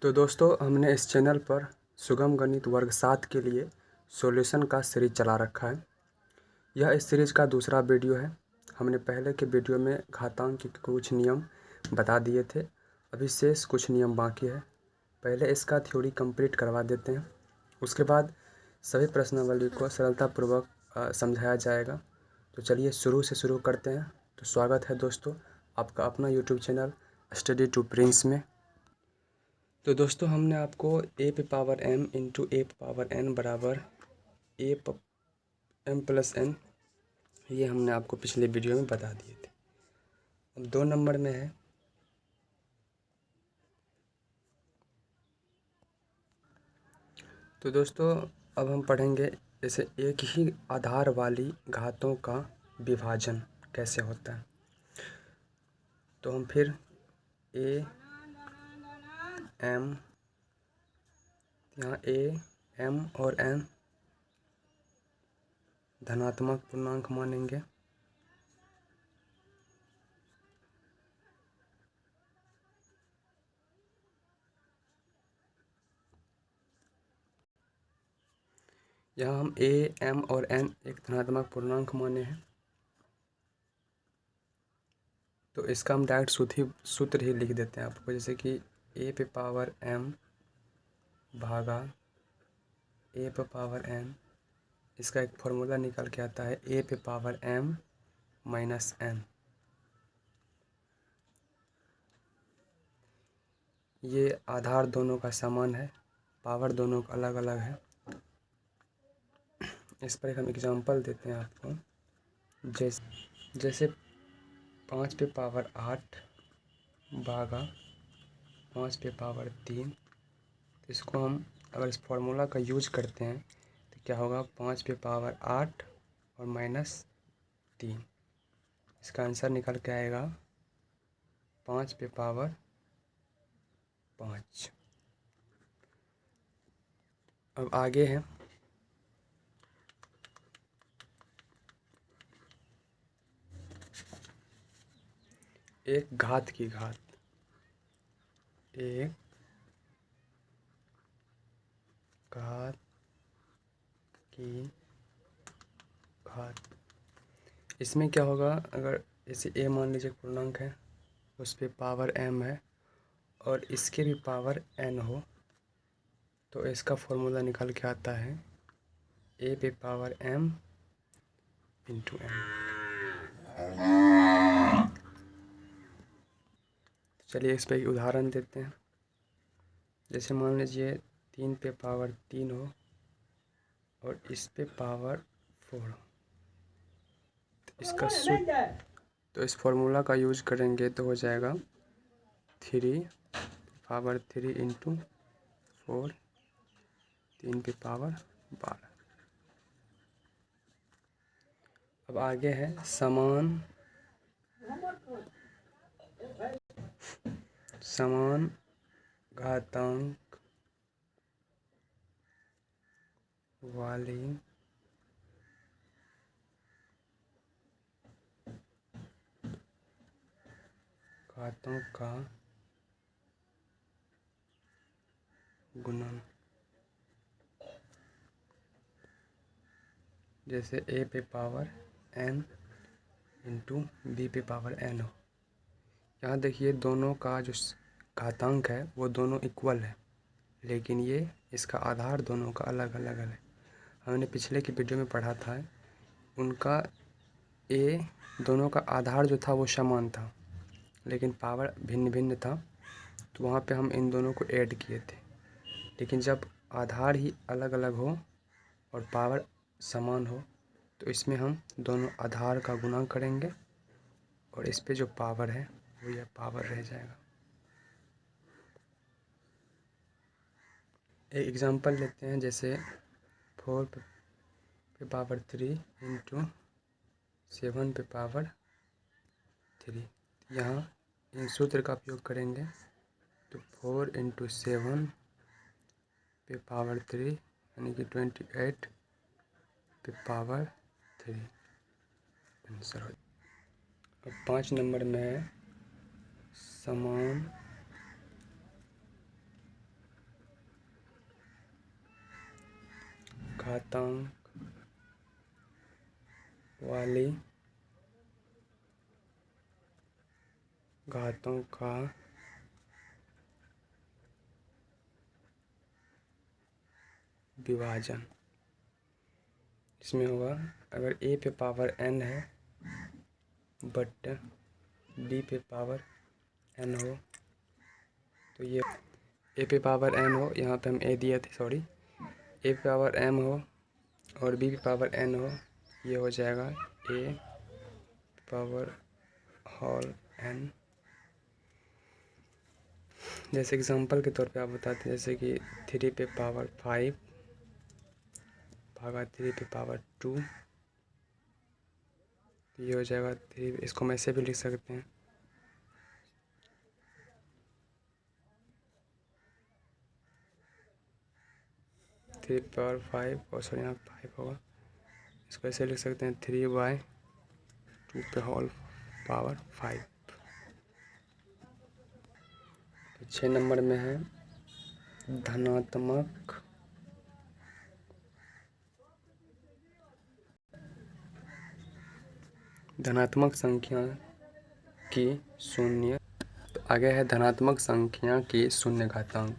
तो दोस्तों, हमने इस चैनल पर सुगम गणित वर्ग 7 के लिए सॉल्यूशन का सीरीज चला रखा है। यह इस सीरीज का दूसरा वीडियो है। हमने पहले के वीडियो में घातांक के कुछ नियम बता दिए थे। अभी शेष कुछ नियम बाकी है। पहले इसका थ्योरी कंप्लीट करवा देते हैं, उसके बाद सभी प्रश्नावली को सरलतापूर्वक समझाया जाएगा। तो चलिए शुरू से शुरू करते हैं। तो स्वागत है दोस्तों आपका अपना YouTube channel study to Prince में। तो दोस्तों, हमने आपको ए पे पावर m इंटू ए पे पावर n बराबर ए m प्लस n, ये हमने आपको पिछले वीडियो में बता दिए थे। अब 2 नंबर में है, तो दोस्तों अब हम पढ़ेंगे जैसे एक ही आधार वाली घातों का विभाजन कैसे होता है। तो हम फिर ए m, यहाँ a m और n धनात्मक पूर्णांक मानेंगे। यहाँ हम a m और n एक धनात्मक पूर्णांक माने हैं, तो इसका हम डायरेक्ट सूत्र ही लिख देते हैं आपको, जैसे कि a पे पावर m भागा a पे पावर n। इसका एक फॉर्मूला निकल के आता है a पे पावर m माइनस n। ये आधार दोनों का समान है, पावर दोनों का अलग अलग है। इस पर एक हम एग्जांपल देते हैं आपको, जैसे 5 पे पावर 8 भागा 5 पे पावर 3। तो इसको हम अगर इस फॉर्मूला का यूज करते हैं तो क्या होगा, 5 पे पावर 8 और माइनस 3। इसका आंसर निकल के आएगा 5 पे पावर 5। अब आगे है एक घात की घात, एक घात की घात। इसमें क्या होगा, अगर जैसे a मान लीजिए पूर्णांक है, उस पर पावर m है और इसके भी पावर n हो, तो इसका फॉर्मूला निकल के आता है a पे पावर m इंटू n। चलिए इस पर एक उदाहरण देते हैं। जैसे मान लीजिए 3 पे पावर 3 हो और इस पे पावर 4 हो, तो इस फॉर्मूला का यूज करेंगे तो हो जाएगा 3 पावर 3 इंटू 4, 3 पे पावर 12। अब आगे है समान घातांक वाली घातों का गुणन। जैसे a पे पावर n इंटू b पे पावर n हो। यहाँ देखिए दोनों का जो घातांक है वो दोनों इक्वल है, लेकिन ये इसका आधार दोनों का अलग अलग है। हमने पिछले की वीडियो में पढ़ा था, उनका a दोनों का आधार जो था वो समान था, लेकिन पावर भिन्न भिन्न था, तो वहाँ पे हम इन दोनों को ऐड किए थे। लेकिन जब आधार ही अलग अलग हो और पावर समान हो, तो इसमें हम दोनों आधार का गुणा करेंगे और इस पे जो पावर है वो यह पावर रह जाएगा। एक एग्जांपल लेते हैं, जैसे 4 पे पावर 3 इंटू 7 पे पावर 3। यहाँ इन सूत्र का उपयोग करेंगे, तो 4 इंटू 7 पे पावर 3 यानी कि 28 पे पावर 3 आंसर हो। अब 5 नंबर में है समान घातांक वाली घातों का विभाजन। इसमें होगा अगर a पे पावर n है बट b पे पावर n हो तो ये a पे पावर n हो, यहाँ पे हम a दिए थे सॉरी, a पे पावर m हो और b पे पावर n हो, ये हो जाएगा a पावर होल n। जैसे एग्जांपल के तौर पे आप बताते हैं, जैसे कि 3 पे पावर 5 भागा 3 पे पावर 2, ये हो जाएगा 3। इसको हम ऐसे भी लिख सकते हैं 3 पावर 5 और सॉरी यहाँ 5 होगा, इसको ऐसे लिख सकते हैं 3/2 पे होल पावर 5। तो 6 नंबर में है धनात्मक संख्या की शून्य। तो आगे है धनात्मक संख्या की शून्य घातांक।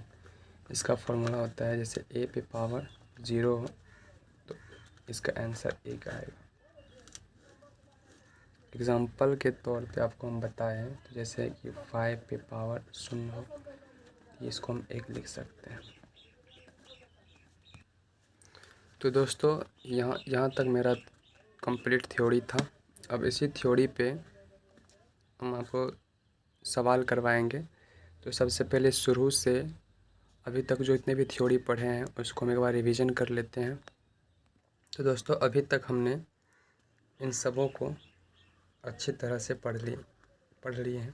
इसका फॉर्मूला होता है जैसे a पे पावर 0 हो तो इसका आंसर 1 आएगा। एग्जाम्पल के तौर पे आपको हम बताएं तो जैसे कि 5 पे पावर 0 हो तो इसको हम 1 लिख सकते हैं। तो दोस्तों यहाँ तक मेरा कंप्लीट थ्योरी था। अब इसी थ्योरी पे हम आपको सवाल करवाएंगे। तो सबसे पहले शुरू से अभी तक जो इतने भी थ्योरी पढ़े हैं उसको हम एक बार रिवीजन कर लेते हैं। तो दोस्तों अभी तक हमने इन सबों को अच्छी तरह से पढ़ लिए हैं।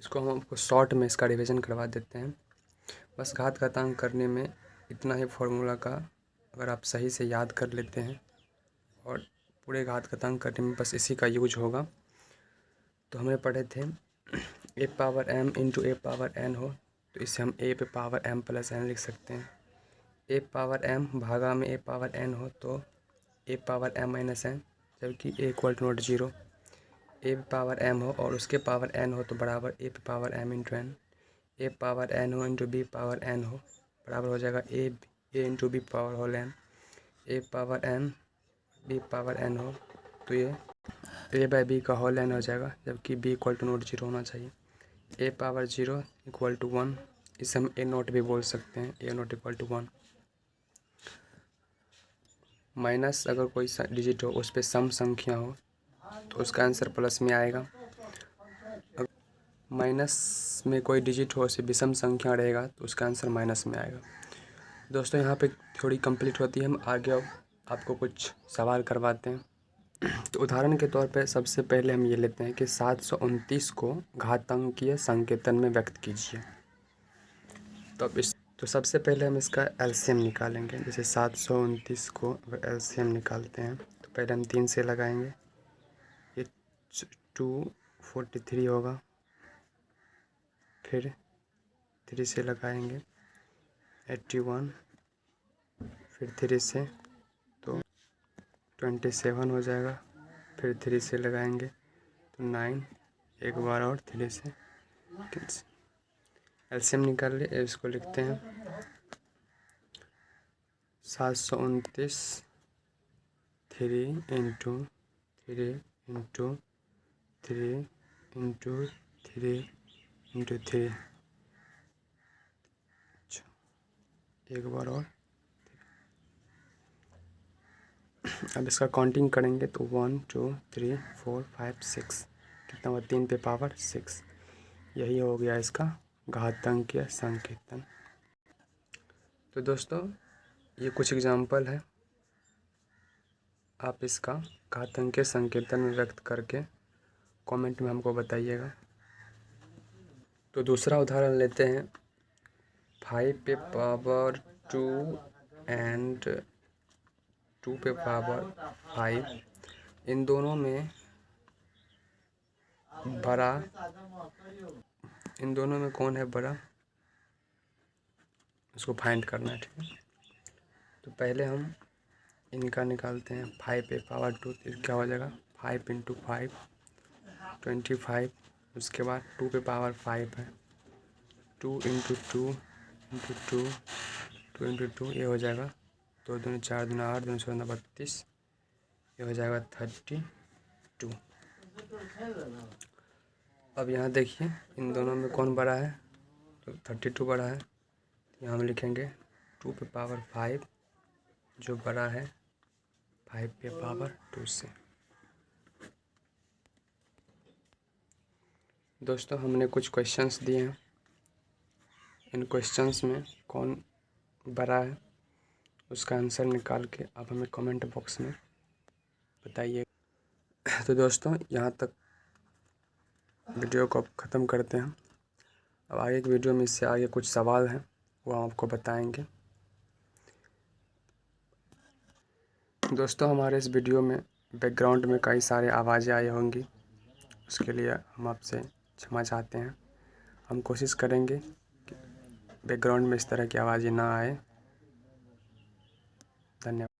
इसको हम आपको शॉर्ट में इसका रिवीजन करवा देते हैं। बस घात घातांक करने में इतना ही फॉर्मूला का अगर आप सही से याद कर लेते हैं और पूरे घात घातांक करने में बस इसी का यूज होगा। तो हमने पढ़े थे a power m into a power n हो तो इसे हम a पे पावर m प्लस n लिख सकते हैं। a पावर m भागा में a पावर n हो तो a power m minus n, जबकि a equal to not 0। a पे पावर m हो और उसके पावर n हो तो बराबर a पे power m into n। a power n हो इंटू b पावर n हो बराबर हो जाएगा a into B power whole n। a power m b power n हो तो ये a बाई बी का होल n हो जाएगा, जबकि b इक्वल टू नॉट 0 होना चाहिए। a पावर 0 इक्वल टू 1, इसे हम a नॉट भी बोल सकते हैं, a not equal to 1। Minus अगर कोई डिजिट हो उस पर सम संख्या हो तो उसका आंसर प्लस में आएगा। माइनस में कोई डिजिट हो उसे विषम संख्या रहेगा तो उसका आंसर माइनस में आएगा। दोस्तों यहाँ पे थोड़ी कंप्लीट होती है, हम आगे आपको कुछ सवाल करवाते हैं। तो उदाहरण के तौर पे सबसे पहले हम ये लेते हैं कि 729 को घातांकीय संकेतन में व्यक्त कीजिए। तो सबसे पहले हम इसका एलसीएम निकालेंगे। जैसे 729 को अगर एलसीएम निकालते हैं तो पहले हम 3 से लगाएंगे, ये 243 होगा। फिर 3 से लगाएंगे 81, फिर 3 से तो 27 हो जाएगा। फिर 3 से लगाएंगे तो 9, एक बार और 3 से एलसीएम निकाल ले। इसको लिखते हैं 729 3 इंटू 3 इंटू 3 इंटू 3 इंटू 3, एक बार और। अब इसका काउंटिंग करेंगे तो 1 2 3 4 5 6, कितना हुआ 3 पे पावर 6। यही हो गया इसका घातांकीय संकेतन। तो दोस्तों ये कुछ एग्जाम्पल है, आप इसका घातांकीय संकेतन में व्यक्त करके कमेंट में हमको बताइएगा। तो दूसरा उदाहरण लेते हैं 5 पे पावर 2 एंड 2 पे पावर 5, इन दोनों में कौन है बड़ा, उसको फाइंड करना है। ठीक है, तो पहले हम इनका निकालते हैं 5 पे पावर 2, तो क्या हो जाएगा 5 × 5 25। उसके बाद 2 पे पावर 5 है, 2 × 2 × 2 2 × 2 ये हो जाएगा 2 दूनी 4 दूनी 8 2 16 32, ये हो जाएगा 32। अब यहाँ देखिए इन दोनों में कौन बड़ा है, तो 32 बड़ा है, तो यहाँ हम लिखेंगे 2 पे पावर 5 जो बड़ा है 5 पे पावर 2 से। दोस्तों हमने कुछ क्वेश्चंस दिए हैं, इन क्वेश्चंस में कौन बड़ा है उसका आंसर निकाल के आप हमें कमेंट बॉक्स में बताइए। तो दोस्तों यहाँ तक वीडियो को अब ख़त्म करते हैं। अब आगे की वीडियो में इससे आगे कुछ सवाल हैं वो हम आपको बताएंगे। दोस्तों हमारे इस वीडियो में बैकग्राउंड में कई सारे आवाज़ें आई होंगी, उसके लिए हम आपसे क्षमा चाहते हैं। हम कोशिश करेंगे कि बैकग्राउंड में इस तरह की आवाज़ें ना आए। धन्यवाद।